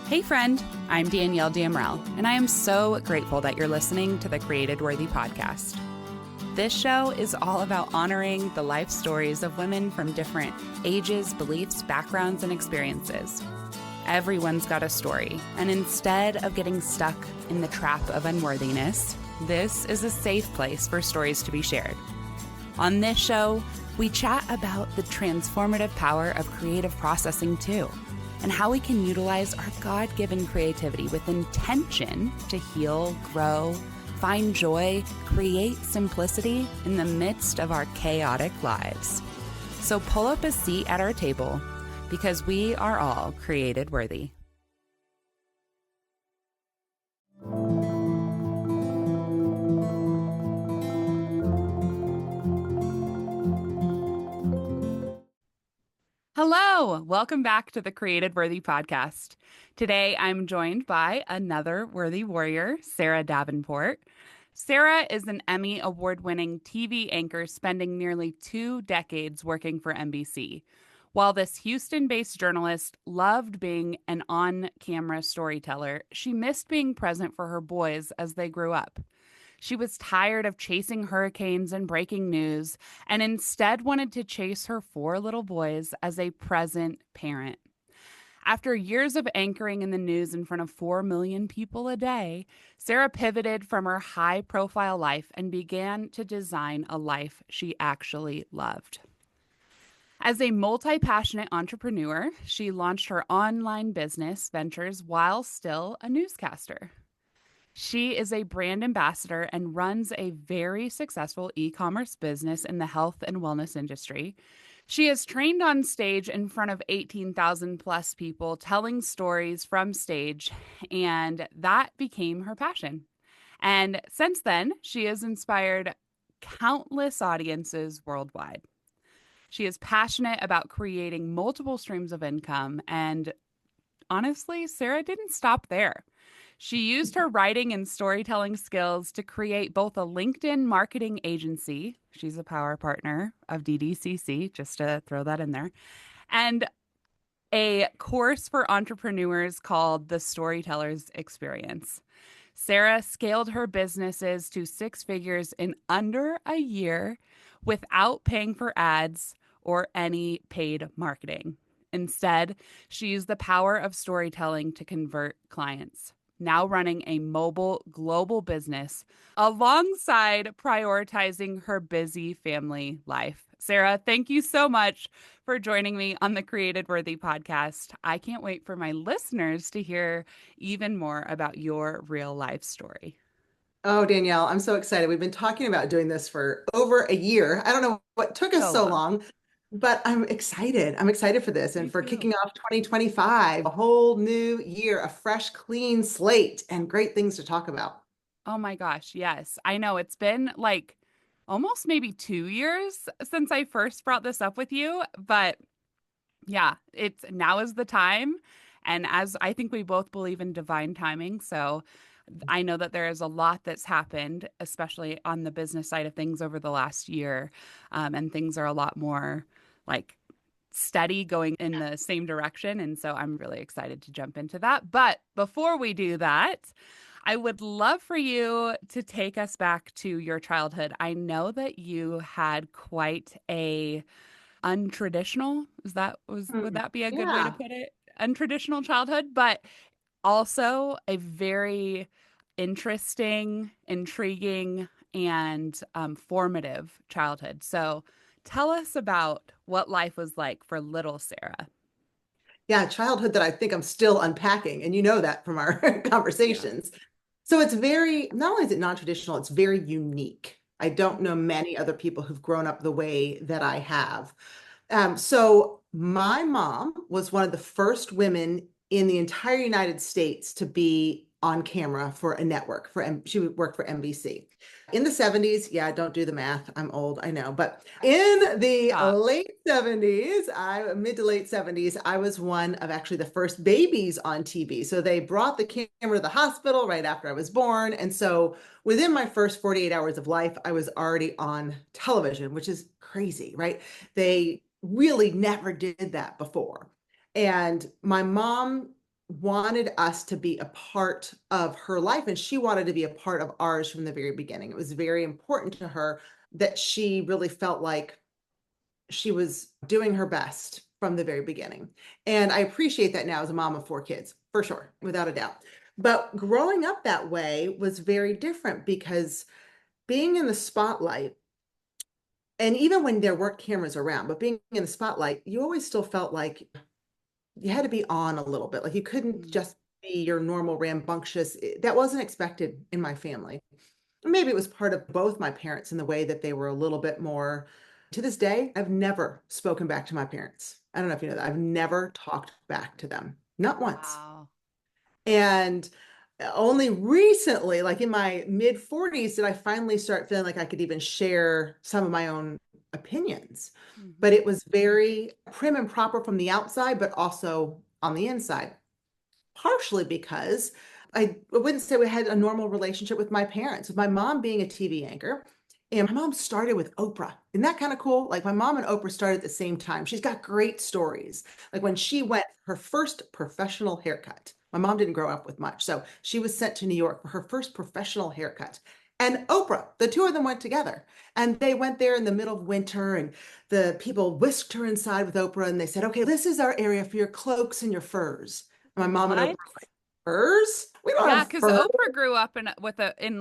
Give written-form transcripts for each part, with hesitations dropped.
Hey friend, I'm Danielle Damrell, and I am so grateful that you're listening to the Created Worthy podcast. This show is all about honoring the life stories of women from different ages, beliefs, backgrounds, and experiences. Everyone's got a story, and instead of getting stuck in the trap of unworthiness, this is a safe place for stories to be shared. On this show, we chat about the transformative power of creative processing too, and how we can utilize our God-given creativity with intention to heal, grow, find joy, create simplicity in the midst of our chaotic lives. So pull up a seat at our table, because we are all created worthy. Hello, welcome back to the Created Worthy podcast. Today, I'm joined by another worthy warrior, Sara Davenport. Sara is an Emmy award-winning TV anchor spending nearly 2 decades working for NBC. While this Houston-based journalist loved being an on-camera storyteller, she missed being present for her boys as they grew up. She was tired of chasing hurricanes and breaking news, and instead wanted to chase her 4 little boys as a present parent. After years of anchoring in the news in front of 4 million people a day, Sara pivoted from her high-profile life and began to design a life she actually loved. As a multi-passionate entrepreneur, she launched her online business ventures while still a newscaster. She is a brand ambassador and runs a very successful e-commerce business in the health and wellness industry. She has trained on stage in front of 18,000 plus people, telling stories from stage, and that became her passion. And since then, she has inspired countless audiences worldwide. She is passionate about creating multiple streams of income, and honestly, Sara didn't stop there. She used her writing and storytelling skills to create both a LinkedIn marketing agency — she's a power partner of DDCC, just to throw that in there — and a course for entrepreneurs called the Storyteller's Experience. Sara scaled her businesses to 6 figures in under a year without paying for ads or any paid marketing. Instead, she used the power of storytelling to convert clients, now running a mobile global business alongside prioritizing her busy family life. Sara, thank you so much for joining me on the Created Worthy podcast. I can't wait for my listeners to hear even more about your real life story. Oh, Danielle, I'm so excited. We've been talking about doing this for over a year. I don't know what took us so long, but I'm excited. I'm excited for this and for kicking off 2025, a whole new year, a fresh, clean slate, and great things to talk about. Oh my gosh, yes. I know it's been like almost maybe 2 years since I first brought this up with you, but yeah, it's now is the time. And as I think we both believe in divine timing, so I know that there is a lot that's happened, especially on the business side of things over the last year. And things are a lot more like steady, going in the same direction. And so I'm really excited to jump into that. But before we do that, I would love for you to take us back to your childhood. I know that you had quite a untraditional, would that be a good way to Yeah. put it? Untraditional childhood, but also a very interesting, intriguing, and formative childhood. So tell us about what life was like for little Sara. Yeah, childhood that I think I'm still unpacking. And you know that from our Yeah. conversations. So it's very, not only is it non-traditional, it's very unique. I don't know many other people who've grown up the way that I have. So my mom was one of the first women in the entire United States to be on camera for a network. She would work for NBC in the 70s. Yeah, don't do the math. I'm old, I know. But in the late 70s, mid to late 70s, I was one of actually the first babies on TV. So they brought the camera to the hospital right after I was born. And so within my first 48 hours of life, I was already on television, which is crazy, right? They really never did that before. And my mom wanted us to be a part of her life, and she wanted to be a part of ours from the very beginning. It was very important to her that she really felt like she was doing her best from the very beginning. And I appreciate that now as a mom of four kids, for sure, without a doubt. But growing up that way was very different because being in the spotlight, and even when there weren't cameras around, but being in the spotlight, you always still felt like you had to be on a little bit. Like you couldn't Mm. just be your normal rambunctious. That wasn't expected in my family. Maybe it was part of both my parents in the way that they were a little bit more. To this day, I've never spoken back to my parents. I don't know if you know that. I've never talked back to them, not once. Wow. And only recently, like in my mid 40s, did I finally start feeling like I could even share some of my own opinions. But Hmm. it was very prim and proper from the outside, but also on the inside, partially because I wouldn't say we had a normal relationship with my parents, with my mom being a TV anchor. And my mom started with Oprah. Isn't that kind of cool? Like my mom and Oprah started at the same time. She's got great stories. Like when she went her first professional haircut, my mom didn't grow up with much. So she was sent to New York for her first professional haircut. And Oprah, the two of them went together. And they went there in the middle of winter, and the people whisked her inside with Oprah and they said, okay, this is our area for your cloaks and your furs. And my mom and Oprah What? were like, furs? We don't Yeah, have because furs. Oprah grew up in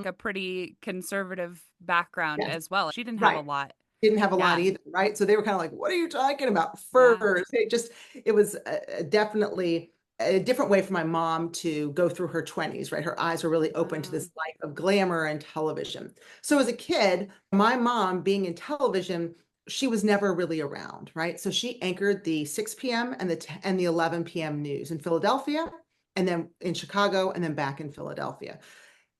a pretty conservative background Yes, as well. She didn't have a right. lot. Didn't have a lot Yeah. either, right? So they were kind of like, what are you talking about? Yeah. Furs. It was definitely a different way for my mom to go through her 20s, right? Her eyes were really open to Wow. this life of glamour and television. So as a kid, my mom being in television, she was never really around, right? So she anchored the 6 p.m. and the 11 p.m. news in Philadelphia, and then in Chicago, and then back in Philadelphia.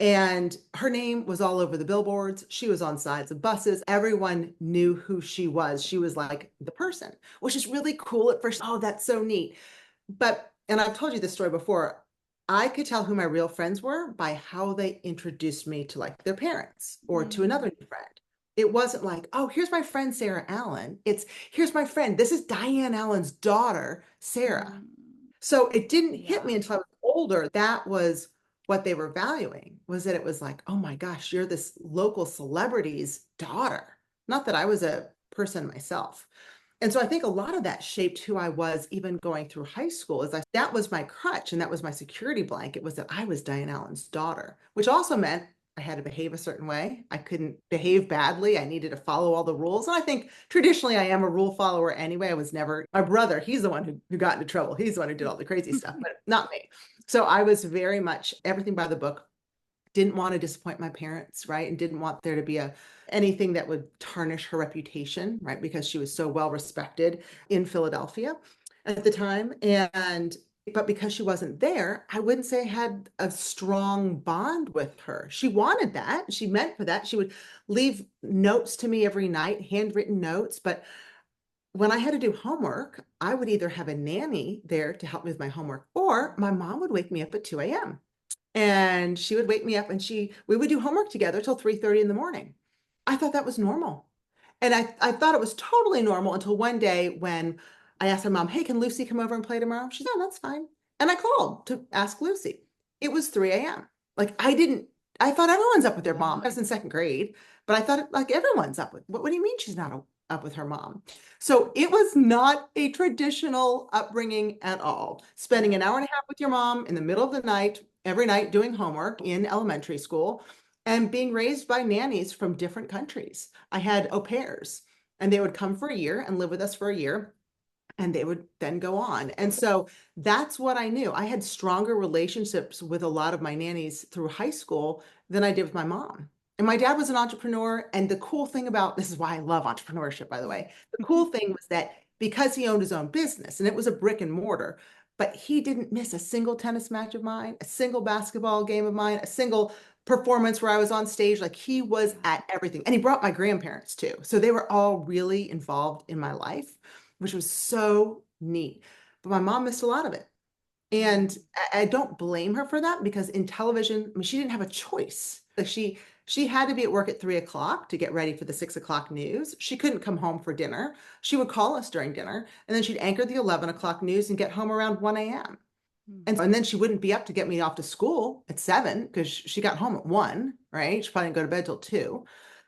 And her name was all over the billboards. She was on sides of buses. Everyone knew who she was. She was like the person, which is really cool at first. Oh, that's so neat. But, and I've told you this story before, I could tell who my real friends were by how they introduced me to like their parents or to Mm. another new friend. It wasn't like, oh, here's my friend Sarah Allen. It's here's my friend. This is Diane Allen's daughter, Sarah. Mm. So it didn't hit Yeah. me until I was older. That was what they were valuing, was that it was like, oh my gosh, you're this local celebrity's daughter. Not that I was a person myself. And so I think a lot of that shaped who I was even going through high school. That was my crutch and that was my security blanket, was that I was Diane Allen's daughter, which also meant I had to behave a certain way. I couldn't behave badly. I needed to follow all the rules. And I think traditionally I am a rule follower anyway. I was never, my brother, he's the one who got into trouble. He's the one who did all the crazy stuff, but not me. So I was very much everything by the book. Didn't want to disappoint my parents, right? And didn't want there to be anything that would tarnish her reputation, right? Because she was so well respected in Philadelphia at the time. And but because she wasn't there, I wouldn't say I had a strong bond with her. She wanted that. She meant for that. She would leave notes to me every night, handwritten notes. But when I had to do homework, I would either have a nanny there to help me with my homework, or my mom would wake me up at 2 a.m. And she would wake me up and we would do homework together till 3:30 in the morning. I thought that was normal. And I thought it was totally normal until one day when I asked my mom, hey, can Lucy come over and play tomorrow? She said, oh, that's fine. And I called to ask Lucy. It was 3 a.m. Like I thought everyone's up with their mom. I Wow. was in second grade, but I thought like everyone's up with, what do you mean she's not up with her mom? So it was not a traditional upbringing at all. Spending an Yeah. hour and a half with your mom in the middle of the night, every night doing homework in elementary school, and being raised by nannies from different countries. I had au pairs, and they would come for a year and live with us for a year, and they would then go on. And so that's what I knew. I had stronger relationships with a lot of my nannies through high school than I did with my mom. And my dad was an entrepreneur. And the cool thing about this is why I love entrepreneurship, by the way. The cool thing was that because he owned his own business and it was a brick and mortar, but he didn't miss a single tennis match of mine, a single basketball game of mine, a single performance where I was on stage. Like he was Yeah. at everything. And he brought my grandparents too. So they were all really involved in my life, which was so neat. But my mom missed a lot of it. And Mm. I don't blame her for that because in television, I mean, she didn't have a choice. Like she had to be at work at 3 o'clock to get ready for the 6 o'clock news. She couldn't come home for dinner. She would call us during dinner, and then she'd anchor the 11 o'clock news and get home around 1 a.m. Mm. And then she wouldn't be up to get me off to school at 7 because she got home at 1, right? She probably didn't go to bed till 2.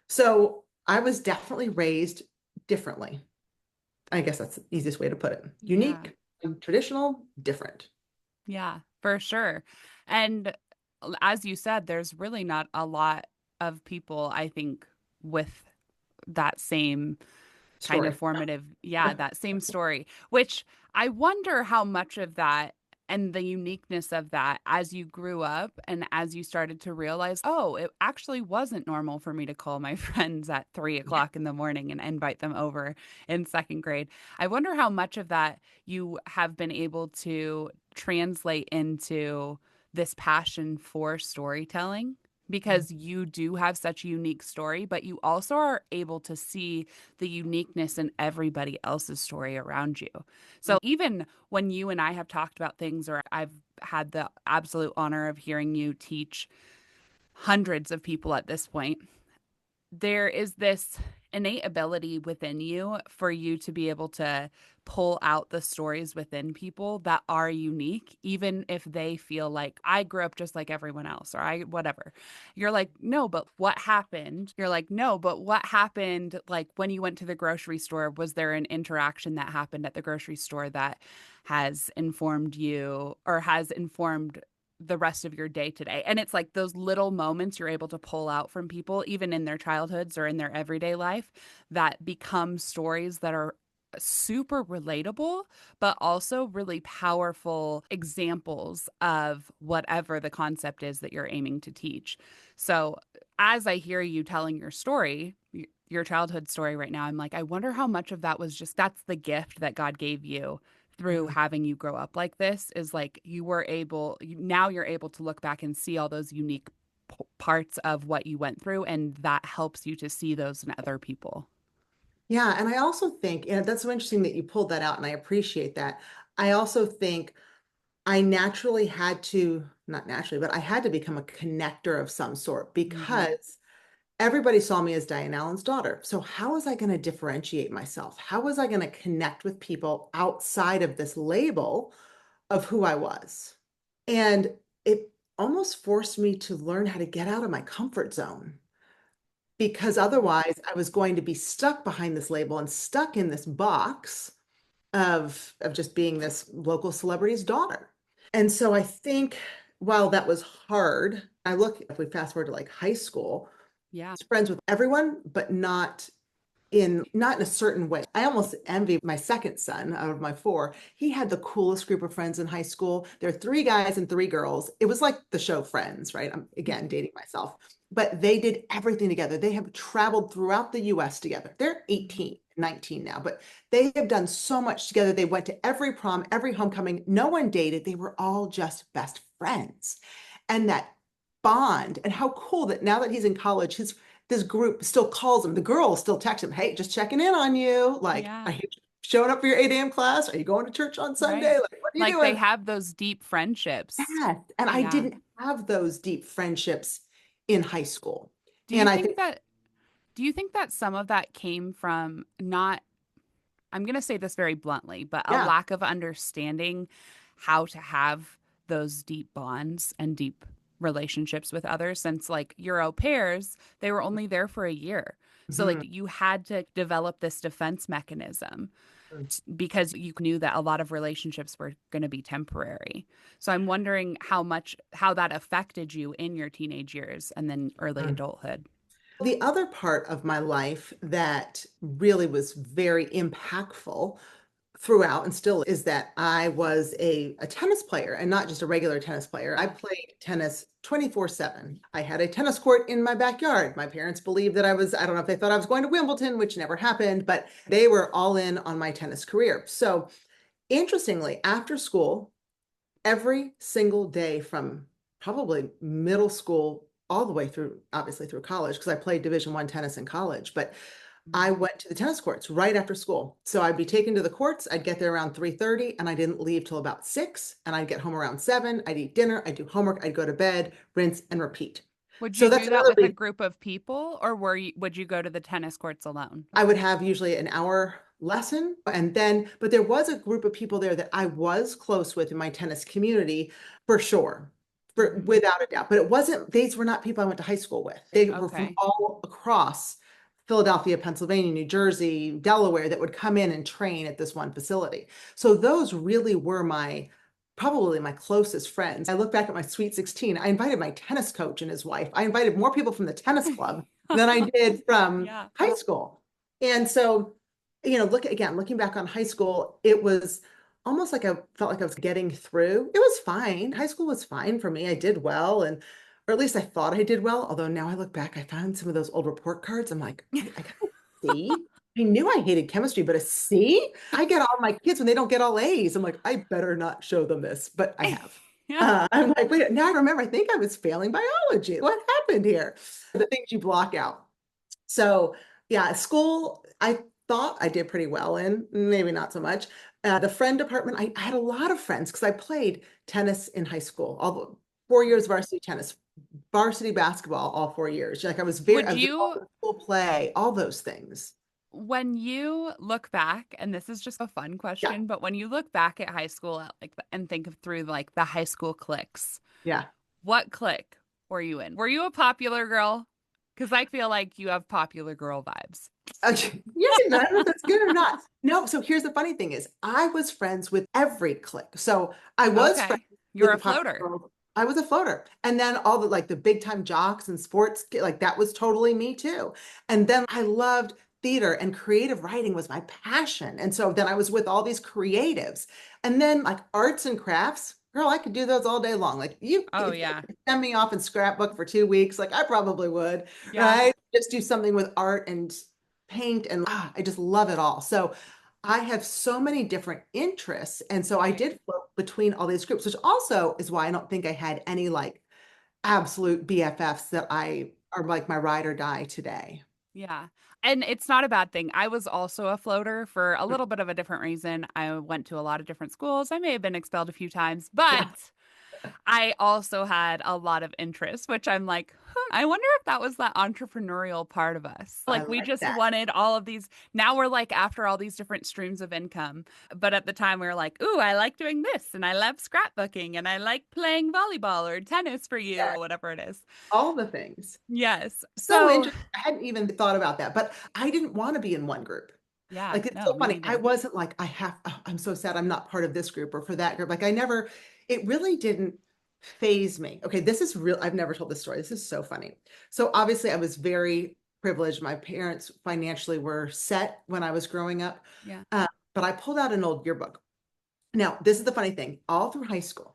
So I was definitely raised differently. I guess that's the easiest way to put it. Yeah. Unique, traditional, different. Yeah, for sure. And as you said, there's really not a lot of people, I think, with that same kind of Story. formative, yeah, that same story, which I wonder how much of that and the uniqueness of that as you grew up and as you started to realize, oh, it actually wasn't normal for me to call my friends at 3 o'clock in the morning and invite them over in second grade. I wonder how much of that you have been able to translate into this passion for storytelling because you do have such a unique story, but you also are able to see the uniqueness in everybody else's story around you. So even when you and I have talked about things, or I've had the absolute honor of hearing you teach hundreds of people at this point, there is this innate ability within you for you to be able to pull out the stories within people that are unique, even if they feel like I grew up just like everyone else or I, whatever. You're like, no, but what happened? You're like, no, but what happened? Like when you went to the grocery store, was there an interaction that happened at the grocery store that has informed you or has informed the rest of your day today? And it's like those little moments you're able to pull out from people, even in their childhoods or in their everyday life, that become stories that are super relatable, but also really powerful examples of whatever the concept is that you're aiming to teach. So, as I hear you telling your story, your childhood story right now, I'm like, I wonder how much of that was just that's the gift that God gave you through Mhm. having you grow up like this is like you were able now you're able to look back and see all those unique parts of what you went through and that helps you to see those in other people. Yeah, and I also think, and that's so interesting that you pulled that out, and I appreciate that. I also think I naturally had to, not naturally, but I had to become a connector of some sort Mm-hmm. because everybody saw me as Diane Allen's daughter. So how was I going to differentiate myself? How was I going to connect with people outside of this label of who I was? And it almost forced me to learn how to get out of my comfort zone because otherwise I was going to be stuck behind this label and stuck in this box of just being this local celebrity's daughter. And so I think while that was hard, I look, if we fast forward to like high school, Yeah. I was friends with everyone, but not in a certain way. I almost envy my second son out of my four. He had the coolest group of friends in high school. There are 3 guys and 3 girls. It was like the show Friends, right? I'm again dating myself, but they did everything together. They have traveled throughout the US together. They're 18, 19 now, but they have done so much together. They went to every prom, every homecoming. No one dated. They were all just best friends. And that bond, and how cool that now that he's in college, his this group still calls him. The girls still text him, "Hey, just checking in on you. Like, are Yeah. you showing up for your 8 a.m. class? Are you going to church on Sunday? Right. Like, what are you Like they doing?" have those deep friendships. Yes. And I Yeah. didn't have those deep friendships in high school. Do you And I think think, that do you think that some of that came from not I'm going to say this very bluntly, but a yeah. lack of understanding how to have those deep bonds and deep relationships with others since like your au pairs, they were only there for a year. So like Mhm. you had to develop this defense mechanism because you knew that a lot of relationships were going to be temporary. So I'm wondering how that affected you in your teenage years and then early Mhm. adulthood. The other part of my life that really was very impactful throughout and still is that I was a tennis player and not just a regular tennis player. I played tennis 24/7. I had a tennis court in my backyard. My parents believed that I don't know if they thought I was going to Wimbledon, which never happened, but they were all in on my tennis career. So interestingly, after school, every single day from probably middle school all the way through, obviously through college, because I played Division I tennis in college, but I went to the tennis courts right after school. So I'd be taken to the courts. I'd get there around 3:30 and I didn't leave till about 6 and I'd get home around 7. I'd eat dinner, I'd do homework, I'd go to bed, rinse and repeat. Would you So that's do that another with a reason group of people or would you go to the tennis courts alone? I would have usually an hour. lesson. And then, but there was a group of people there that I was close with in my tennis community for sure, for Mhm. without a doubt. But it wasn't, these were not people I went to high school with. They were from Okay. all across Philadelphia, Pennsylvania, New Jersey, Delaware that would come in and train at this one facility. So those really were probably my closest friends. I look back at my Sweet 16. I invited my tennis coach and his wife. I invited more people from the tennis club than I did from Yeah. high school. And so, looking back on high school, it was almost like I felt like I was getting through. It was fine. High school was fine for me. I did well, or at least I thought I did well. Although now I look back, I found some of those old report cards. I'm like, I got a C. I knew I hated chemistry, but a C? I get all my kids when they don't get all A's. I'm like, I better not show them this, but I have. Yeah. I'm like, wait, now I remember, I think I was failing biology. What happened here? The things you block out. So, yeah, school, I thought I did pretty well in, maybe not so much. The friend department, I had a lot of friends because I played tennis in high school, all the 4 years varsity tennis, varsity basketball, all 4 years. Like I Would was involved you, in school play, all those things. when you look back, and this is just a fun Yeah, question, but when you look back at high school and think of through like the high school cliques, yeah. what clique were you in? Were you a popular girl? Because I feel like you have popular girl vibes. Okay. Yeah, I don't know if that's good or not. No, so here's the funny thing is I was friends with every clique. So I was friends Okay. You're with a the popular floater. girls. I was a floater. And then all the big time jocks and sports, like that was totally me too. And then I loved theater and creative writing was my passion. And so then I was with all these creatives. And then like arts and crafts, girl, I could do those all day long. Like Oh, if you yeah. send me off in scrapbook for 2 weeks, like I probably would, Yeah. right? Just do something with art and paint and I just love it all. So I have so many different interests. And so I Right. did float between all these groups, which also is why I don't think I had any like absolute BFFs that I are like my ride or die today. Yeah. And it's not a bad thing. I was also a floater for a little bit of a different reason. I went to a lot of different schools. I may have been expelled a few times, but Yeah, I also had a lot of interests, which I'm like, I wonder if that was that entrepreneurial part of us. I Like we like just that. wanted all of these. Now we're like after all these different streams of income. But at the time we were like, ooh, I like doing this and I love scrapbooking and I like playing volleyball or tennis for you Yeah, or whatever it is. all the things. Yes. So So, interesting. I hadn't even thought about that, but I didn't want to be in one group. yeah, Like it's no, so me funny. I neither. wasn't like, I'm so sad I'm not part of this group or for that group. Like it really didn't phase me. Okay, this is real. I've never told this story. This is so funny. So obviously I was very privileged. My parents financially were set when I was growing up. Yeah. Uh, but I pulled out an old yearbook. Now, this is the funny thing. All through high school,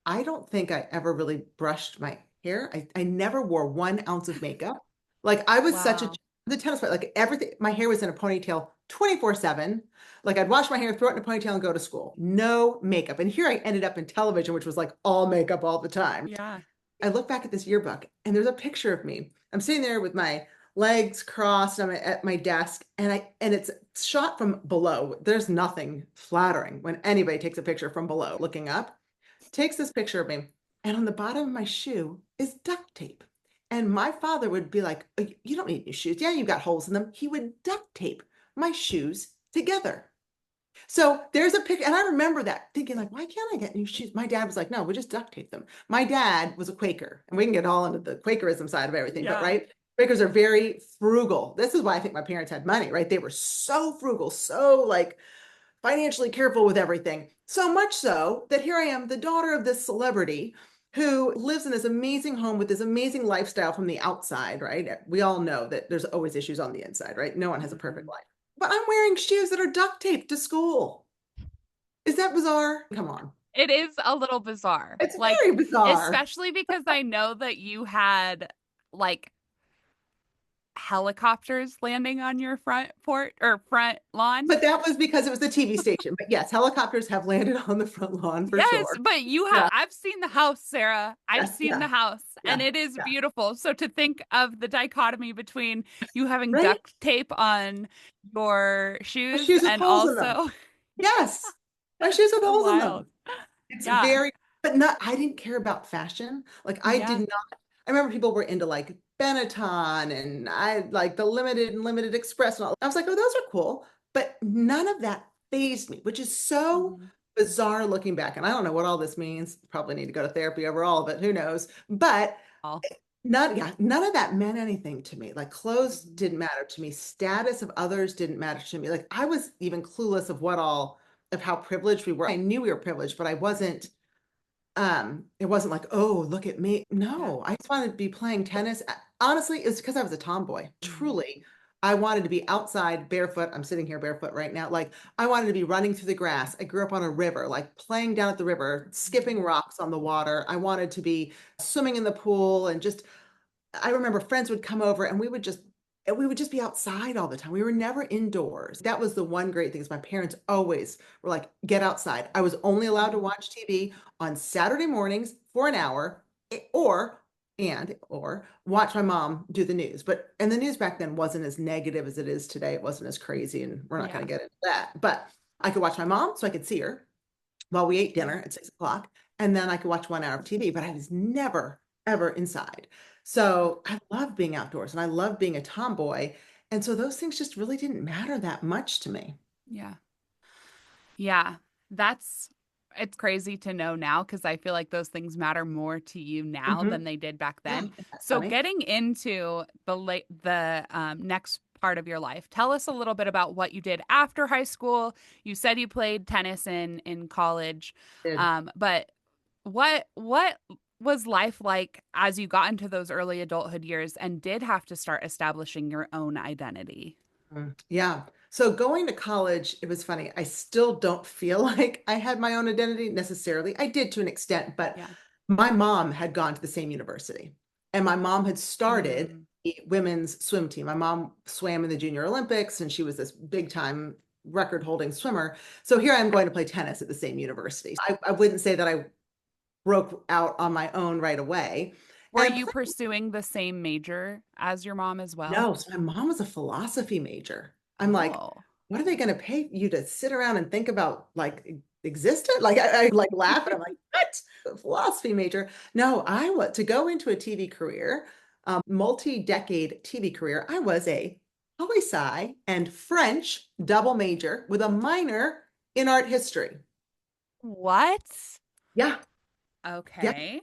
I don't think I ever really brushed my hair. I never wore 1 ounce of makeup. Like I was such a Wow. the tennis player, like everything, my hair was in a ponytail 24/7. Like I'd wash my hair, throw it in a ponytail, and go to school. No makeup. And here I ended up in television, which was like all makeup all the time. Yeah. I look back at this yearbook and there's a picture of me. I'm sitting there with my legs crossed. I'm at my desk and it's shot from below. There's nothing flattering when anybody takes a picture from below looking up. Takes this picture of me, and on the bottom of my shoe is duct tape. And my father would be like, "Oh, you don't need new shoes. Yeah, you've got holes in them." He would duct tape my shoes together. So there's a picture, and I remember that thinking, like, why can't I get new shoes? My dad was like, no, we just duct tape them. My dad was a Quaker, and we can get all into the Quakerism side of everything, but Yeah. right, Quakers are very frugal. This is why I think my parents had money, right? They were so frugal, so like financially careful with everything. So much so that here I am, the daughter of this celebrity who lives in this amazing home with this amazing lifestyle from the outside, right? We all know that there's always issues on the inside, right? No one has a perfect Mhm. life. But I'm wearing shoes that are duct taped to school. Is that bizarre? Come on. It is a little bizarre. It's Like, very bizarre. especially because I know that you had like helicopters landing on your front port or front lawn. But that was because it was the TV station. But yes, helicopters have landed on the front lawn for Yes, sure. but you have Yeah. I've seen the house, Sarah. I've Yes. seen the Yeah. house and Yeah. it is Yeah. beautiful. So to think of the dichotomy between you having Right? duct tape on your My shoes shoes with and holes in them. also Yes. My shoes with so holes in wild. them. It's Yeah. very, but not, I didn't care about fashion. Like I did Yeah. not, I remember people were into like Benetton and I like the limited and limited express and all. I was like, oh, those are cool. But none of that fazed me, which is so Mhm. bizarre looking back. And I don't know what all this means. Probably need to go to therapy over all of it. Who knows? But All. none of that meant anything to me. Like clothes Mhm. didn't matter to me. Status of others didn't matter to me. Like I was even clueless of of how privileged we were. I knew we were privileged, but it wasn't like, oh, look at me. Yeah. No, I just wanted to be playing tennis. Honestly, it's because I was a tomboy. Mhm. Truly, I wanted to be outside barefoot. I'm sitting here barefoot right now. Like I wanted to be running through the grass. I grew up on a river, like playing down at the river, skipping Mhm. rocks on the water. I wanted to be swimming in the pool and just I remember friends would come over and we would just be outside all the time. We were never indoors. That was the one great thing is my parents always were like, get outside. I was only allowed to Mhm. watch TV on Saturday mornings for an hour or watch my mom do the news. And the news back then wasn't as negative as it is today. It wasn't as crazy and we're not going Yeah. to get into that. But I could watch my mom so I could see her while we ate Yeah. dinner at 6 o'clock. And then I could watch 1 hour of TV, but I was never, ever inside. So I love being outdoors and I love being a tomboy. And so those things just really didn't matter that much to me. Yeah. Yeah, that's it's crazy to know now because I feel like those things matter more to you now Hmm. than they did back Yeah, then. isn't that So funny? getting into the next part of your life, tell us a little bit about what you did after high school. You said you played tennis in college, Did. but what was life like as you got into those early adulthood years and did have to start establishing your own identity? Yeah. So going to college, it was funny. I still don't feel like I had my own identity necessarily. I did to an extent, but Yeah. my mom had gone to the same university and my mom had started Mm, the women's swim team. My mom swam in the Junior Olympics and she was this big time record holding swimmer. So here I am going to play tennis at the same university. I wouldn't say that I broke out on my own right away. were And you pursuing the same major as your mom as well? no, so my mom was a philosophy major. I'm like, Oh. what are they going to pay you to sit around and think about like existent? Like I like laugh and I'm like, what? A philosophy major? No, I was to go into a TV career, multi-decade TV career. I was a poli-sci and French double major with a minor in art history. What? Yeah, yeah. Okay.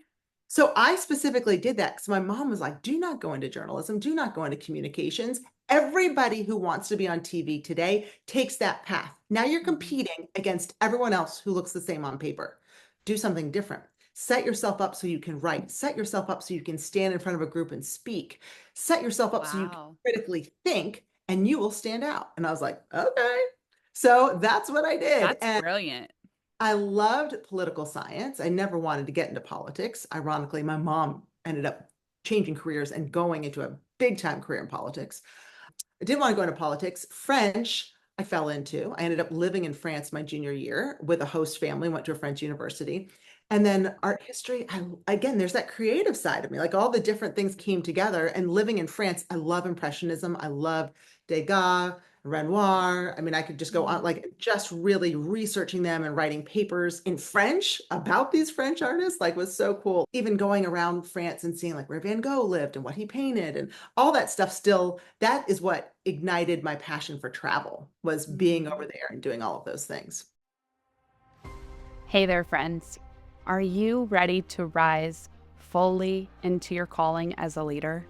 So I specifically did that because my mom was like, do not go into journalism, do not go into communications. Everybody who wants to be on TV today takes that path. Now you're Mhm. competing against everyone else who looks the same on paper. Do something different. Set yourself up so you can write. Set yourself up so you can stand in front of a group and speak. Set yourself up so you can Wow. critically think and you will stand out. And I was like, okay. So that's what I did. That's And brilliant. I loved political science. I never wanted to get into politics. Ironically, my mom ended up changing careers and going into a big time career in politics. I didn't want to go into politics. French, I fell into. I ended up living in France my junior year with a host family, went to a French university. And then art history, again, there's that creative side of me. Like all the different things came together. And living in France, I love Impressionism. I love Degas, Renoir. I mean, I could just go on, Mhm. like just really researching them and writing papers in French about these French artists, like was so cool. Even going around France and seeing like where Van Gogh lived and what he painted and all that stuff still, that is what ignited my passion for travel, was being over Mhm. there and doing all of those things. Hey there, friends. Are you ready to rise fully into your calling as a leader?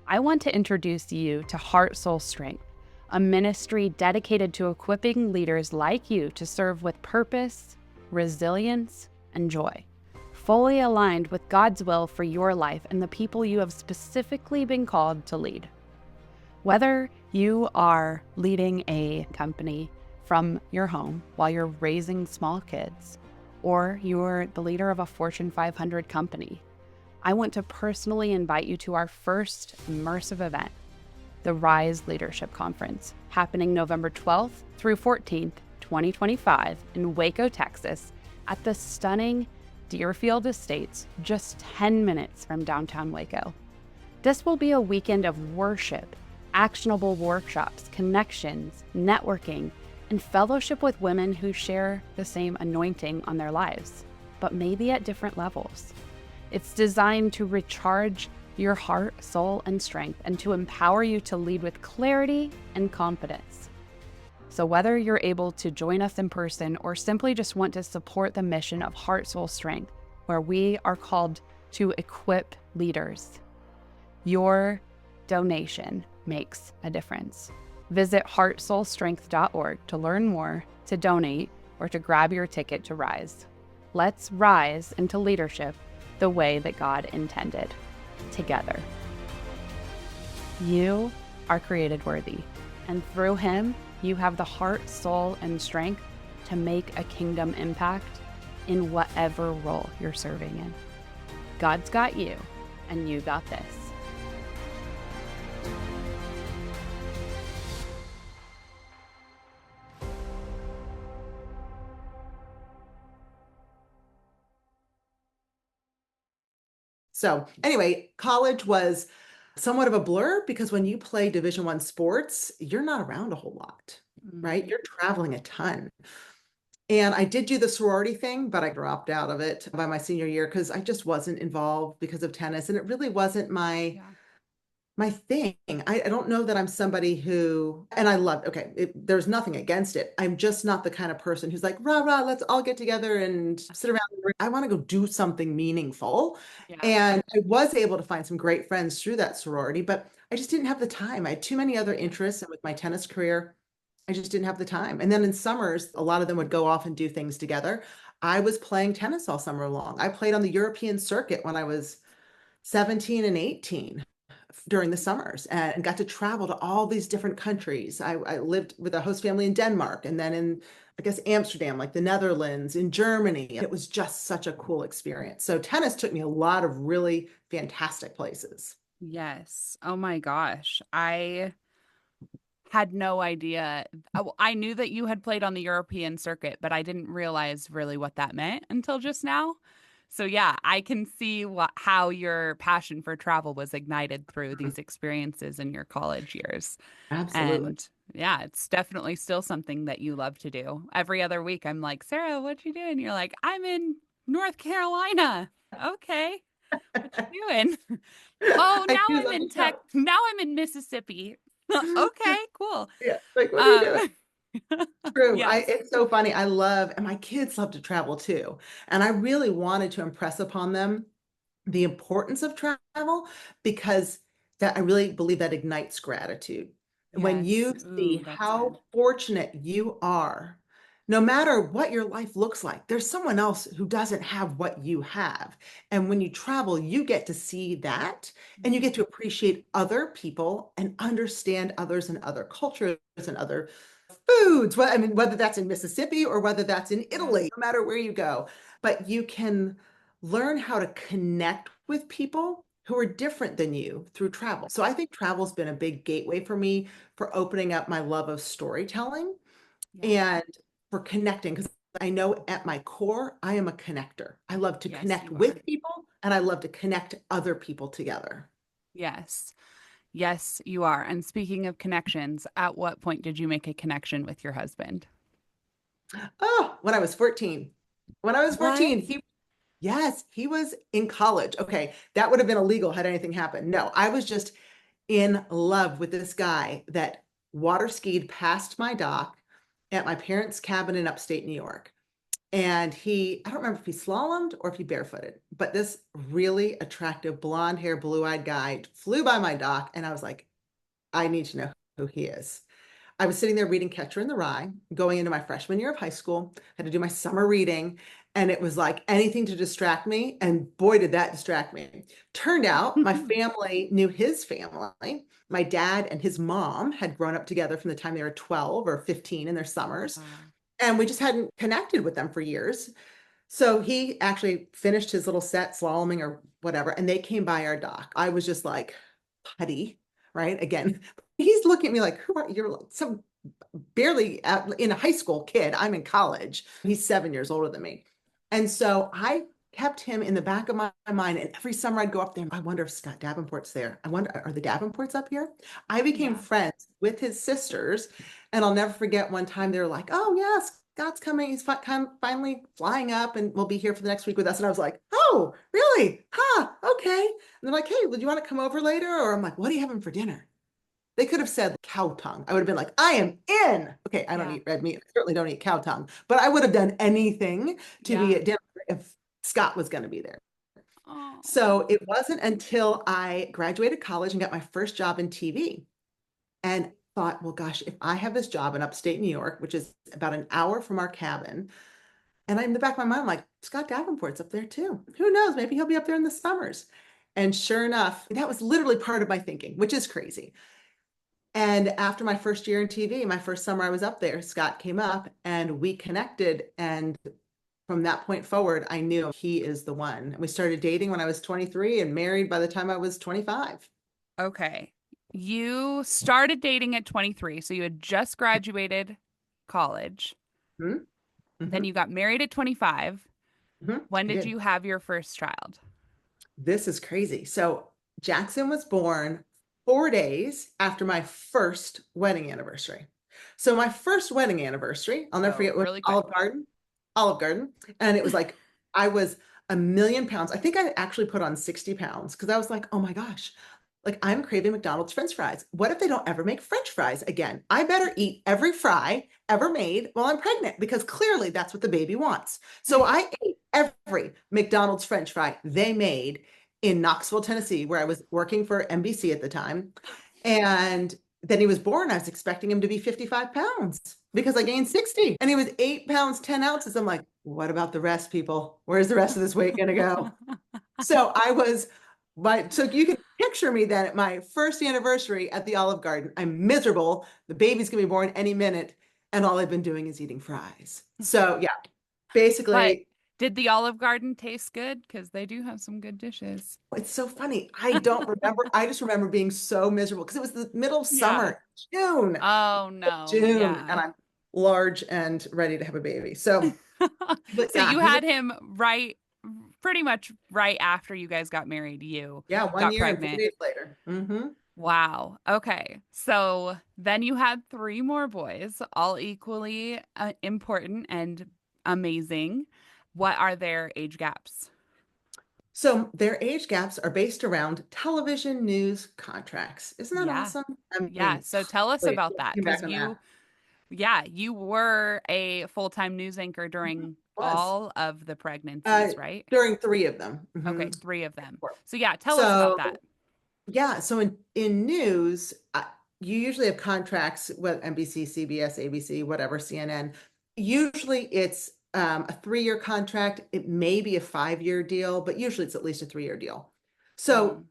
I want to introduce you to Heart Soul Strength, a ministry dedicated to equipping leaders like you to serve with purpose, resilience, and joy, fully aligned with God's will for your life and the people you have specifically been called to lead. Whether you are leading a company from your home while you're raising small kids, or you're the leader of a Fortune 500 company, I want to personally invite you to our first immersive event, the Rise Leadership Conference, happening November 12th through 14th, 2025 in Waco, Texas, at the stunning Deerfield Estates, just 10 minutes from downtown Waco. This will be a weekend of worship, actionable workshops, connections, networking, and fellowship with women who share the same anointing on their lives, but maybe at different levels. It's designed to recharge your heart, soul, and strength, and to empower you to lead with clarity and confidence. So, whether you're able to join us in person or simply just want to support the mission of Heart Soul Strength, where we are called to equip leaders, your donation makes a difference. Visit heartsoulstrength.org to learn more, to donate, or to grab your ticket to Rise. Let's rise into leadership the way that God intended, together. You are created worthy, and through Him, you have the heart, soul, and strength to make a kingdom impact in whatever role you're serving in. God's got you, and you got this. So anyway, college was somewhat of a blur because when you play Division I sports, you're not around a whole lot, right? You're traveling a ton. And I did do the sorority thing, but I dropped out of it by my senior year because I just wasn't involved because of tennis. And it really wasn't my thing. I don't know that I'm somebody who, and I love, there's nothing against it. I'm just not the kind of person who's like, rah, rah, let's all get together and sit around. I want to go do something meaningful. Yeah. And I was able to find some great friends through that sorority, but I just didn't have the time. I had too many other interests. And with my tennis career, I just didn't have the time. And then in summers, a lot of them would go off and do things together. I was playing tennis all summer long. I played on the European circuit when I was 17 and 18 during the summers and got to travel to all these different countries. I lived with a host family in Denmark and then in, I guess, Amsterdam, like the Netherlands, in Germany. It was just such a cool experience. So tennis took me a lot of really fantastic places. Yes. Oh my gosh. I had no idea. I knew that you had played on the European circuit, but I didn't realize really what that meant until just now. So yeah, I can see how your passion for travel was ignited through these experiences in your college years. Absolutely. And yeah, it's definitely still something that you love to do. Every other week, I'm like, Sarah, what you doing? You're like, I'm in North Carolina. Okay. What you doing? Oh, I now do I'm love in to travel. Now I'm in Mississippi. Okay, cool. Yeah, like, what are you doing? True. Yes. It's so funny. I love, and my kids love to travel too. And I really wanted to impress upon them the importance of travel because that I really believe that ignites gratitude. When Yes. you Ooh, see that's how good. fortunate you are, no matter what your life looks like, there's someone else who doesn't have what you have. And when you travel, you get to see that and you get to appreciate other people and understand others and other cultures and other foods. Well, I mean, whether that's in Mississippi or whether that's in Italy, no matter where you go, but you can learn how to connect with people who are different than you through travel. So I think travel's been a big gateway for me for opening up my love of storytelling Yeah. and for connecting because I know at my core, I am a connector. I love to Yes, connect you are. with people and I love to connect other people together. Yes. Yes, you are. And speaking of connections, at what point did you make a connection with your husband? Oh, when I was 14. When I was What? 14, yes, he was in college. Okay, that would have been illegal had anything happened. No, I was just in love with this guy that water skied past my dock at my parents' cabin in upstate New York. And I don't remember if he slalomed or if he barefooted, but this really attractive blonde hair, blue-eyed guy flew by my dock. And I was like, I need to know who he is. I was sitting there reading Catcher in the Rye, going into my freshman year of high school, had to do my summer reading, and it was like anything to distract me. And boy, did that distract me. Turned out my family knew his family. My dad and his mom had grown up together from the time they were 12 or 15 in their summers. Wow. And we just hadn't connected with them for years. So he actually finished his little set slaloming or whatever, and they came by our dock. I was just like, putty, right? Again, he's looking at me like, who are you're some barely in a high school kid. I'm in college. He's 7 years older than me. And so I kept him in the back of my mind. And every summer I'd go up there. I wonder if Scott Davenport's there. I wonder, are the Davenports up here? I became Yeah. friends with his sisters. And I'll never forget one time they were like, oh, yes, Scott's coming. He's finally flying up and will be here for the next week with us. And I was like, oh, really? Huh, okay. And they're like, hey, would you want to come over later? Or I'm like, what are you having for dinner? They could have said cow tongue. I would have been like, I am in. Okay, I don't Yeah. eat red meat. I certainly don't eat cow tongue, but I would have done anything to be Yeah. at dinner if Scott was going to be there. So Oh. it wasn't until I graduated college and got my first job in TV and thought, well, gosh, if I have this job in upstate New York, which is about an hour from our cabin, and in the back of my mind, I'm like, Scott Davenport's up there too. Who knows? Maybe he'll be up there in the summers. And sure enough, that was literally part of my thinking, which is crazy. And after my first year in TV, my first summer I was up there, Scott came up and we connected. And from that point forward, I knew he is the one. And we started dating when I was 23 and married by the time I was 25. Okay. You started dating at 23, so you had just graduated college. Hmm. Then Hmm. you got married at 25. Hmm. When I did did. you have your first child? This is crazy. So Jackson was born 4 days after my first wedding anniversary. So my first wedding anniversary, I'll never Oh, forget, was really quick. Olive Garden. And it was like, I was 1,000,000 pounds. I think I actually put on 60 pounds because I was like, oh my gosh, like I'm craving McDonald's French fries. What if they don't ever make French fries again? I better eat every fry ever made while I'm pregnant because clearly that's what the baby wants. So I ate every McDonald's French fry they made in Knoxville, Tennessee, where I was working for NBC at the time. And then he was born. I was expecting him to be 55 pounds because I gained 60 and he was 8 pounds, 10 ounces. I'm like, what about the rest, people? Where's the rest of this weight going to go? So so you can picture me then at my first anniversary at the Olive Garden. I'm miserable. The baby's going to be born any minute. And all I've been doing is eating fries. So yeah, But basically, did the Olive Garden taste good? Because they do have some good dishes. it's so funny. I don't remember. I just remember being so miserable because it was the middle of Yeah. summer, June, Oh, no. June, and Yeah. I'm large and ready to have a baby. So, but So yeah, you he was, had him pretty much right after you guys got married, you yeah, one got year and four pregnant. days later. Hmm. Wow. Okay. So then you had three more boys, all equally important and amazing. What are their age gaps? So their age gaps are based around television news contracts. Isn't that Yeah. awesome? I Yeah. mean, So tell us wait, about that looking back because on that, you were a full-time news anchor mhm, during was all of the uh, pregnancies, right? during three of them. Okay, three of them. Four. So yeah, tell us about So that. yeah, so in news, you usually have contracts with NBC, CBS, ABC, whatever, CNN. Usually it's a 3-year contract. It may be a 5-year deal, but usually it's at least a 3-year deal. So Mm,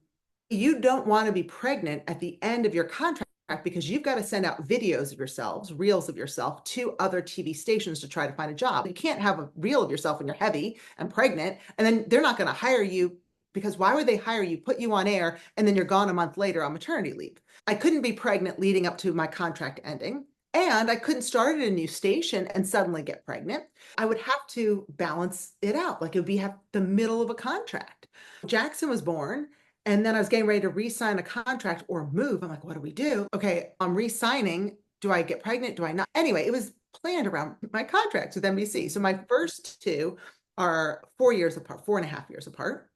you don't want to be pregnant at the end of your contract because you've got to send out videos of yourselves, reels of yourself to other TV stations to try to find a job. You can't have a reel of yourself when you're heavy and pregnant, and then they're not going to hire you because why would they hire you, put you on air, and then you're gone a month later on maternity leave? I couldn't be pregnant leading up to my contract ending. And I couldn't start at a new station and suddenly get pregnant. I would have to balance it out. Like it would be the middle of a contract. Jackson was born and then I was getting ready to re-sign a contract or move. I'm like, what do we do? Okay, I'm re-signing. Do I get pregnant? Do I not? Anyway, it was planned around my contracts with NBC. So my first two are 4 years apart, 4.5 years apart.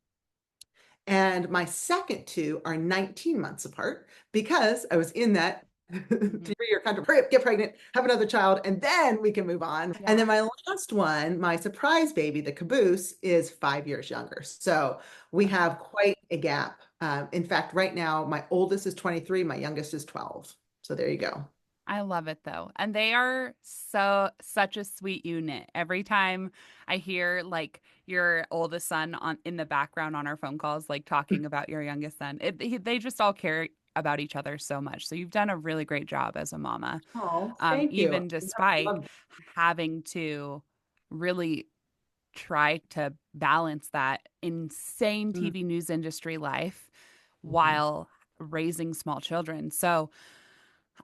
And my second two are 19 months apart because I was in that mhm. 3-year contract. Hurry up, get pregnant, have another child, and then we can move on. And Yeah. then my last one, my surprise baby, the caboose, is 5 years younger. So we have quite a gap. In fact, right now, my oldest is 23, my youngest is 12. So there you go. I love it though. And they are such a sweet unit. Every time I hear like your oldest son on in the background on our phone calls, like talking about your youngest son, they just all care about each other so much. So you've done a really great job as a mama, Oh, thank you. even Yeah, I despite love having to really try to balance that insane that. TV news industry life Mhm. while raising small children. So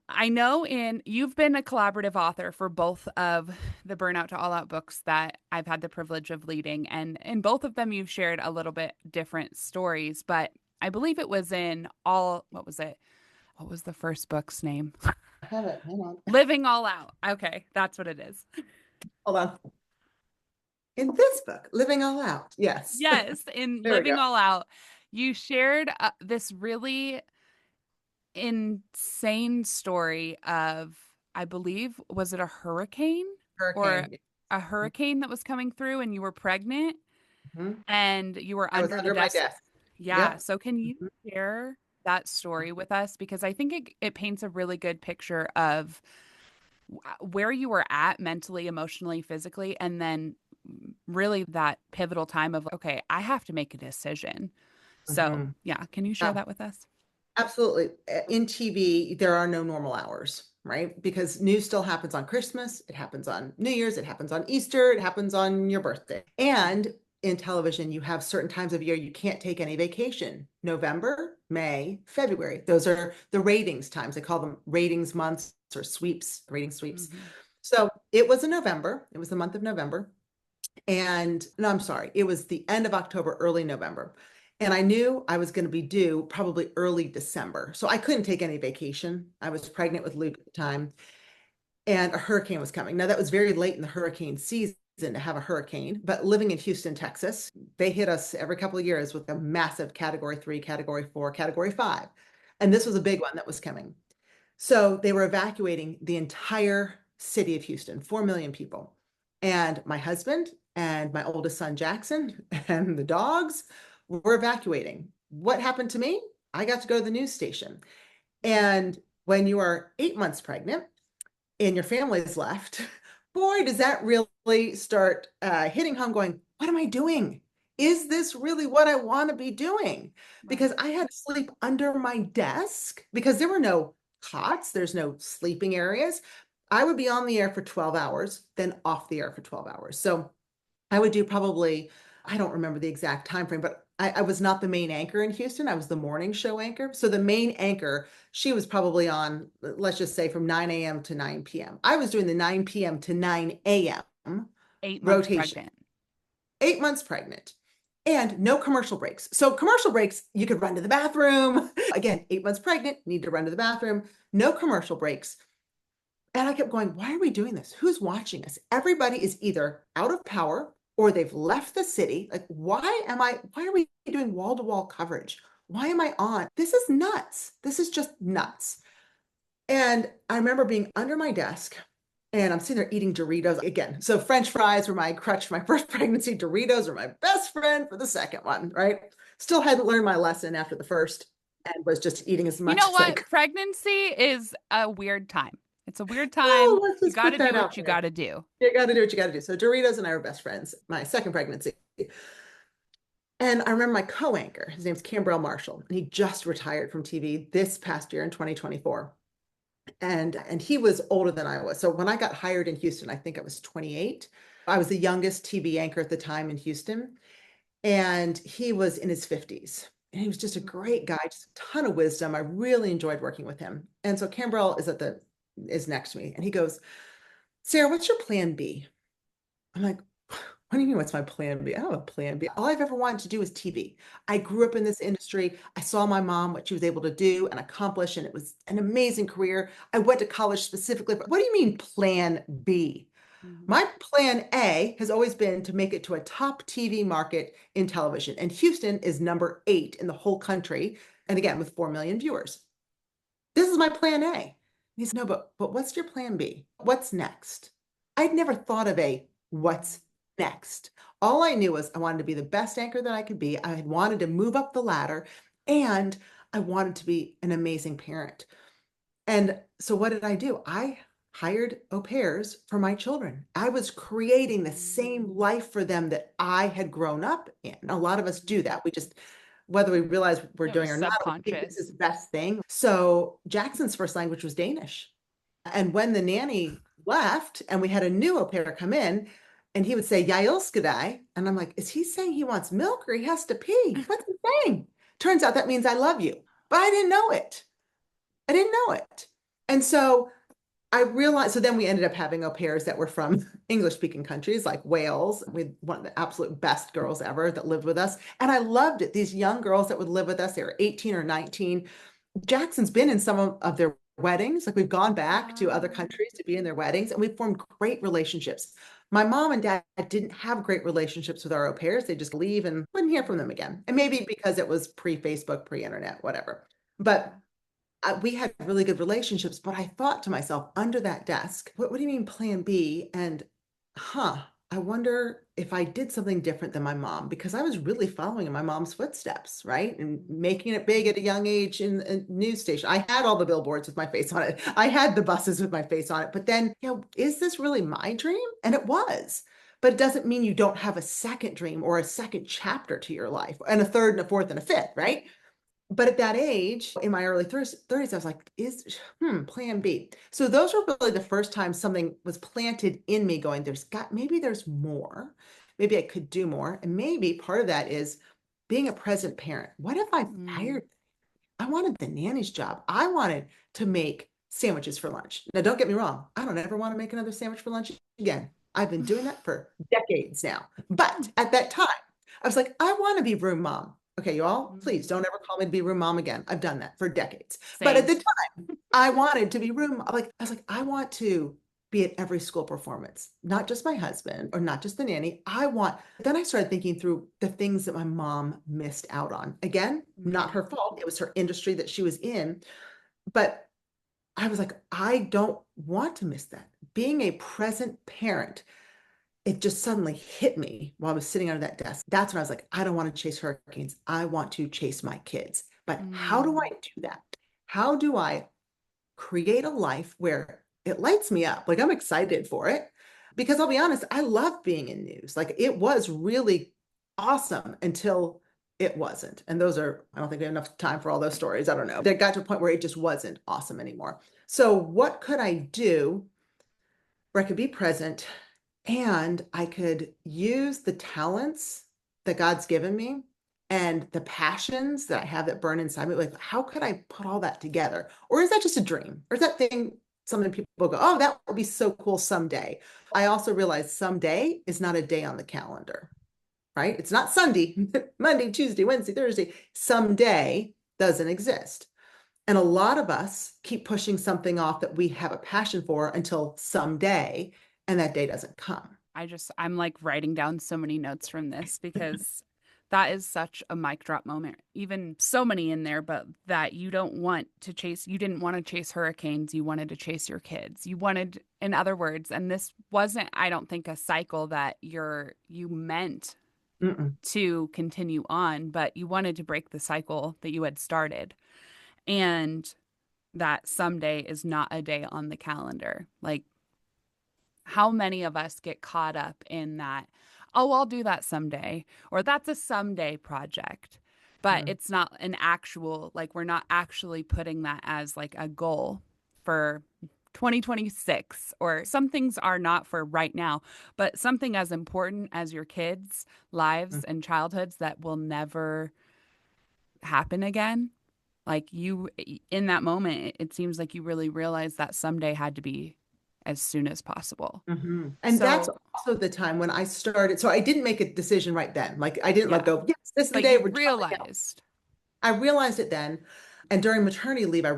I know you've been a collaborative author for both of the Burnout to All Out books that I've had the privilege of leading. And in both of them, you've shared a little bit different stories, but I believe it was what was it? What was the first book's name? I have it. Hang on. Living All Out. Okay, that's what it is. Hold on. In this book, Living All Out. Yes. Yes, in There we Living go. All Out, you shared this really insane story of, I believe, was it a hurricane or Hurricane. a hurricane that was coming through and you were pregnant Mhm. and you were I was under the under my desk? desk. Yeah. Yep. So can you Mhm. share that story with us? Because I think it paints a really good picture of where you were at mentally, emotionally, physically, and then really that pivotal time of, okay, I have to make a decision. So, Mhm. yeah, can you share Yeah. that with us? Absolutely. In TV, there are no normal hours, right? Because news still happens on Christmas, it happens on New Year's, it happens on Easter, it happens on your birthday. And in television, you have certain times of year you can't take any vacation. November, May, February. Those are the ratings times. They call them ratings months or sweeps, rating sweeps. Hmm. So it was in November. It was the month of November. And no, I'm sorry, it was the end of October, early November. And I knew I was going to be due probably early December. So I couldn't take any vacation. I was pregnant with Luke at the time, and a hurricane was coming. Now, that was very late in the hurricane season to have a hurricane, but living in Houston, Texas, they hit us every couple of years with a massive category 3, category 4, category 5. And this was a big one that was coming. So they were evacuating the entire city of Houston, 4 million people. And my husband and my oldest son, Jackson, and the dogs were evacuating. What happened to me? I got to go to the news station. And when you are 8 months pregnant and your family's left, boy, does that really start hitting home going, what am I doing? Is this really what I want to be doing? Because Right. I had to sleep under my desk because there were no cots, there's no sleeping areas. I would be on the air for 12 hours, then off the air for 12 hours. So I would do probably, I don't remember the exact time frame, but I was not the main anchor in Houston. I was the morning show anchor. So the main anchor, she was probably on, let's just say from 9 a.m. to 9 p.m. I was doing the 9 p.m. to 9 a.m. 8 months rotation, pregnant. 8 months pregnant, and no commercial breaks. So commercial breaks, you could run to the bathroom. Again, 8 months pregnant, need to run to the bathroom, no commercial breaks. And I kept going, why are we doing this? Who's watching us? Everybody is either out of power or they've left the city. Like, why are we doing wall to wall coverage? Why am I on? This is nuts. This is just nuts. And I remember being under my desk and I'm sitting there eating Doritos again. So French fries were my crutch for my first pregnancy. Doritos are my best friend for the second one, right? Still hadn't learned my lesson after the first and was just eating as You much know as I what? could. Pregnancy is a weird time. It's a weird time. Oh, let's You just got put to that do out what you there. got to do. You got to do what you got to do. So Doritos and I were best friends, my second pregnancy. And I remember my co-anchor, his name's Damrell Marshall, and he just retired from TV this past year in 2024. And he was older than I was. So when I got hired in Houston, I think I was 28. I was the youngest TV anchor at the time in Houston, and he was in his 50s. And he was just a great guy, just a ton of wisdom. I really enjoyed working with him. And so Damrell is next to me, and he goes, Sarah, what's your plan B? I'm like, what do you mean, what's my plan B? I don't have a plan B. All I've ever wanted to do is TV. I grew up in this industry. I saw my mom, what she was able to do and accomplish, and it was an amazing career. I went to college specifically. What do you mean, plan B? Mhm. My plan A has always been to make it to a top TV market in television. And Houston is number 8 in the whole country. And again, with 4 million viewers. This is my plan A. He said, no, but what's your plan B? What's next? I'd never thought of a what's next. All I knew was I wanted to be the best anchor that I could be. I had wanted to move up the ladder and I wanted to be an amazing parent. And so what did I do? I hired au pairs for my children. I was creating the same life for them that I had grown up in. A lot of us do that. We just, whether we realize we're It was doing or not, we think this is subconscious. the best thing. So Jackson's first language was Danish. And when the nanny left and we had a new au pair come in, and he would say, Jeg elsker dig. And I'm like, is he saying he wants milk or he has to pee? What's he saying? Turns out that means I love you. But I didn't know it. I didn't know it. And so I realized, so then we ended up having au pairs that were from English speaking countries like Wales. We had one of the absolute best girls ever that lived with us. And I loved it. These young girls that would live with us, they were 18 or 19. Jackson's been in some of their weddings. Like we've gone back to other Um, countries to be in their weddings and we've formed great relationships. My mom and dad didn't have great relationships with our au pairs. They just leave and wouldn't hear from them again. And maybe because it was pre-Facebook, pre-internet, whatever. But we had really good relationships, but I thought to myself under that desk, what do you mean plan B? And I wonder if I did something different than my mom, because I was really following in my mom's footsteps, right? And making it big at a young age in a news station. I had all the billboards with my face on it. I had the buses with my face on it. But then, is this really my dream? And it was. But it doesn't mean you don't have a second dream or a second chapter to your life, and a third and a fourth and a fifth, right? But at that age, in my early 30s, I was like, plan B. So those were really the first time something was planted in me going, maybe there's more. Maybe I could do more. And maybe part of that is being a present parent. What if I fired? I wanted the nanny's job. I wanted to make sandwiches for lunch. Now, don't get me wrong. I don't ever want to make another sandwich for lunch again. I've been doing that for decades now. But at that time, I was like, I want to be room mom. Okay, you all, please don't ever call me to be room mom again. I've done that for decades. Same. But at the time, I wanted to be room. I was like, I want to be at every school performance, not just my husband or not just the nanny. Then I started thinking through the things that my mom missed out on. Again, not her fault. It was her industry that she was in. But I was like, I don't want to miss that. Being a present parent, it just suddenly hit me while I was sitting under that desk. That's when I was like, I don't want to chase hurricanes. I want to chase my kids. But how do I do that? How do I create a life where it lights me up? Like, I'm excited for it, because I'll be honest, I love being in news. Like, it was really awesome until it wasn't. And I don't think we have enough time for all those stories. I don't know. They got to a point where it just wasn't awesome anymore. So what could I do where I could be present and I could use the talents that God's given me and the passions that I have that burn inside me? Like, how could I put all that together? Or is that just a dream? Or is that thing something people go, oh, that would be so cool someday? I also realized someday is not a day on the calendar, right? It's not Sunday, Monday, Tuesday, Wednesday, Thursday. Someday doesn't exist. And a lot of us keep pushing something off that we have a passion for until someday, and that day doesn't come. I'm like writing down so many notes from this, because that is such a mic drop moment. Even so many in there, but that you didn't want to chase hurricanes. You wanted to chase your kids. You wanted, in other words, and this wasn't, I don't think, a cycle that you meant to continue on, but you wanted to break the cycle that you had started. And that someday is not a day on the calendar. Like, how many of us get caught up in that, oh, I'll do that someday, or that's a someday project, but it's not an actual, like, we're not actually putting that as like a goal for 2026, or some things are not for right now, but something as important as your kids' lives and childhoods that will never happen again. Like, you, in that moment, it seems like you really realized that someday had to be as soon as possible. And that's also the time when I started. So I didn't make a decision right then. Like, I didn't let go, yes, this is the day we're realized. I realized it then. And during maternity leave, I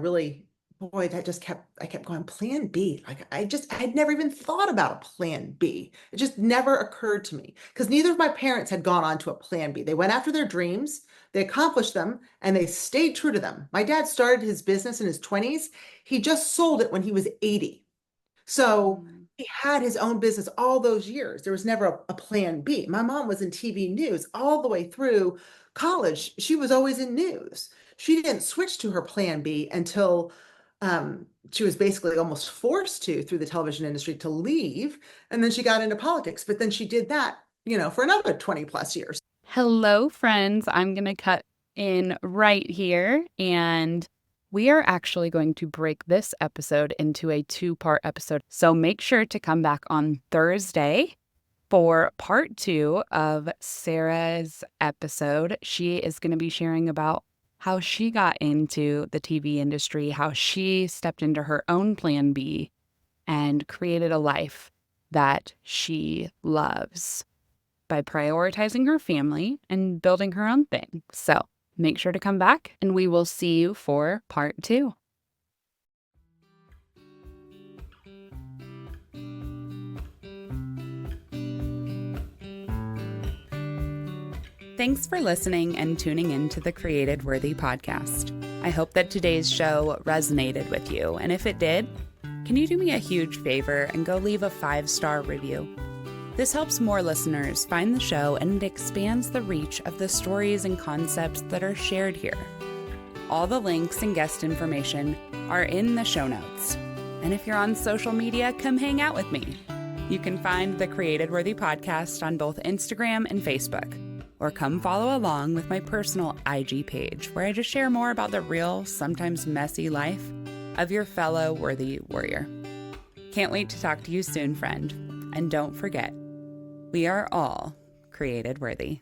kept going, plan B. Like, I'd never even thought about a plan B. It just never occurred to me, because neither of my parents had gone on to a plan B. They went after their dreams, they accomplished them, and they stayed true to them. My dad started his business in his 20s. He just sold it when he was 80. So he had his own business all those years. There was never a plan B. My mom was in TV news all the way through college. She was always in news. She didn't switch to her plan B until she was basically almost forced to, through the television industry, to leave. And then she got into politics. But then she did that, for another 20 plus years. Hello, friends. I'm going to cut in right here, and we are actually going to break this episode into a 2-part episode. So make sure to come back on Thursday for part 2 of Sarah's episode. She is going to be sharing about how she got into the TV industry, how she stepped into her own plan B and created a life that she loves by prioritizing her family and building her own thing. So make sure to come back, and we will see you for part 2. Thanks for listening and tuning in to the Created Worthy podcast. I hope that today's show resonated with you, and if it did, can you do me a huge favor and go leave a 5-star review? This helps more listeners find the show, and it expands the reach of the stories and concepts that are shared here. All the links and guest information are in the show notes. And if you're on social media, come hang out with me. You can find the Created Worthy podcast on both Instagram and Facebook, or come follow along with my personal IG page, where I just share more about the real, sometimes messy life of your fellow worthy warrior. Can't wait to talk to you soon, friend. And don't forget, we are all created worthy.